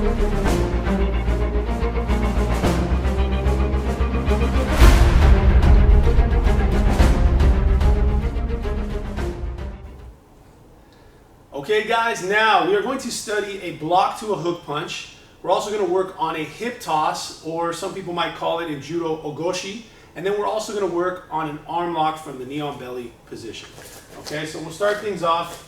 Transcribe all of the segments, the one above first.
Okay guys, now we are going to study a block to a hook punch. We're also going to work on a hip toss, or some people might call it in judo ogoshi. And then we're also going to work on an arm lock from the knee on belly position. Okay, so we'll start things off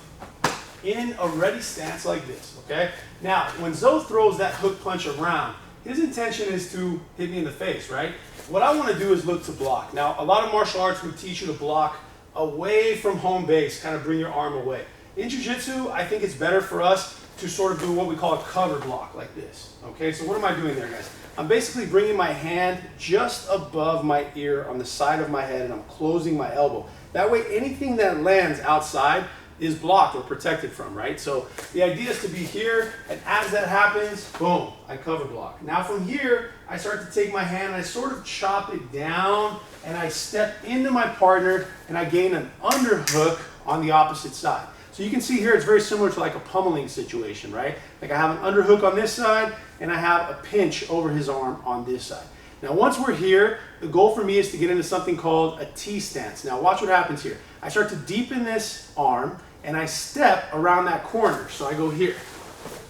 in a ready stance like this. Okay, now when Zoe throws that hook punch around, his intention is to hit me in the face, right? What I want to do is look to block. Now, a lot of martial arts would teach you to block away from home base, kind of bring your arm away. In Jiu-Jitsu, I think it's better for us to sort of do what we call a cover block like this. Okay, so what am I doing there, guys? I'm basically bringing my hand just above my ear on the side of my head, and I'm closing my elbow. That way, anything that lands outside is blocked or protected from, right? So the idea is to be here, and as that happens, boom, I cover block. Now from here, I start to take my hand and I sort of chop it down, and I step into my partner, and I gain an underhook on the opposite side. So you can see here, it's very similar to like a pummeling situation, right? Like I have an underhook on this side, and I have a pinch over his arm on this side. Now once we're here, the goal for me is to get into something called a T stance. Now watch what happens here. I start to deepen this arm, and I step around that corner. So I go here,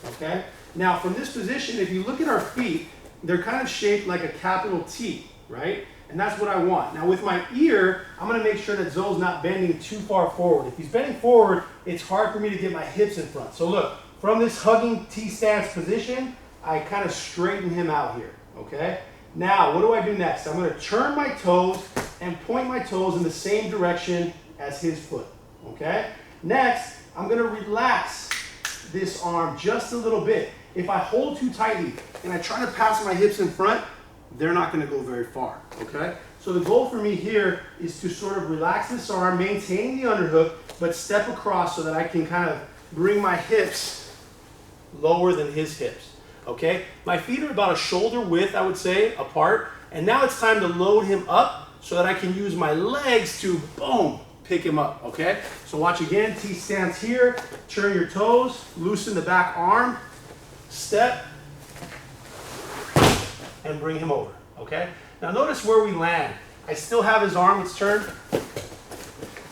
okay? Now from this position, if you look at our feet, they're kind of shaped like a capital T, right? And that's what I want. Now with my ear, I'm gonna make sure that Zoe's not bending too far forward. If he's bending forward, it's hard for me to get my hips in front. So look, from this hugging T-stance position, I kind of straighten him out here, okay? Now, what do I do next? I'm gonna turn my toes and point my toes in the same direction as his foot, okay? Next, I'm gonna relax this arm just a little bit. If I hold too tightly and I try to pass my hips in front, they're not going to go very far, okay? So the goal for me here is to sort of relax this arm, maintain the underhook, but step across so that I can kind of bring my hips lower than his hips, okay? My feet are about a shoulder width, I would say, apart, and now it's time to load him up so that I can use my legs to, boom, pick him up, okay? So watch again, T stance here, turn your toes, loosen the back arm, step, and bring him over, okay? Now notice where we land. I still have his arm, it's turned.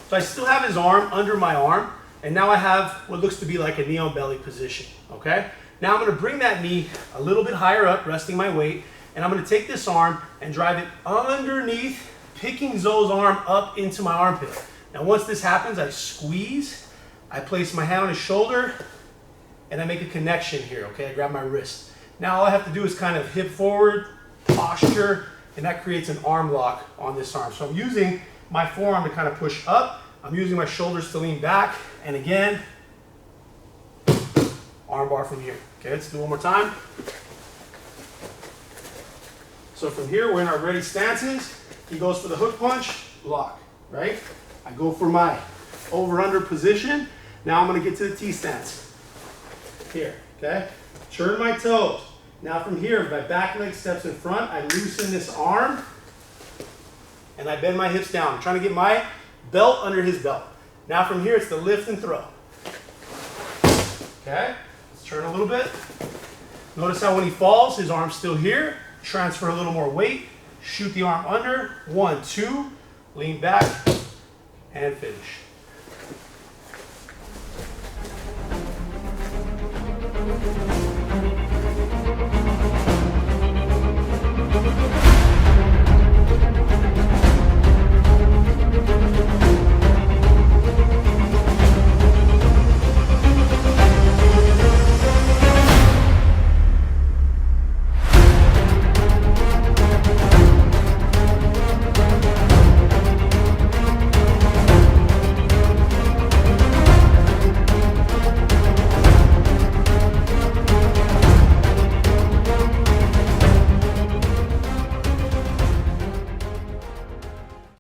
So I still have his arm under my arm, and now I have what looks to be like a knee on belly position, okay? Now I'm gonna bring that knee a little bit higher up, resting my weight, and I'm gonna take this arm and drive it underneath, picking Zoe's arm up into my armpit. Now once this happens, I squeeze, I place my hand on his shoulder, and I make a connection here, okay? I grab my wrist. Now all I have to do is kind of hip forward, posture, and that creates an arm lock on this arm. So I'm using my forearm to kind of push up. I'm using my shoulders to lean back. And again, arm bar from here. Okay, let's do it one more time. So from here, we're in our ready stances. He goes for the hook punch, block, right? I go for my over-under position. Now I'm gonna get to the T stance. Here, okay? Turn my toes. Now from here, my back leg steps in front, I loosen this arm, and I bend my hips down. I'm trying to get my belt under his belt. Now from here, it's the lift and throw. Okay, let's turn a little bit. Notice how when he falls, his arm's still here. Transfer a little more weight, shoot the arm under. 1, 2, lean back, and finish.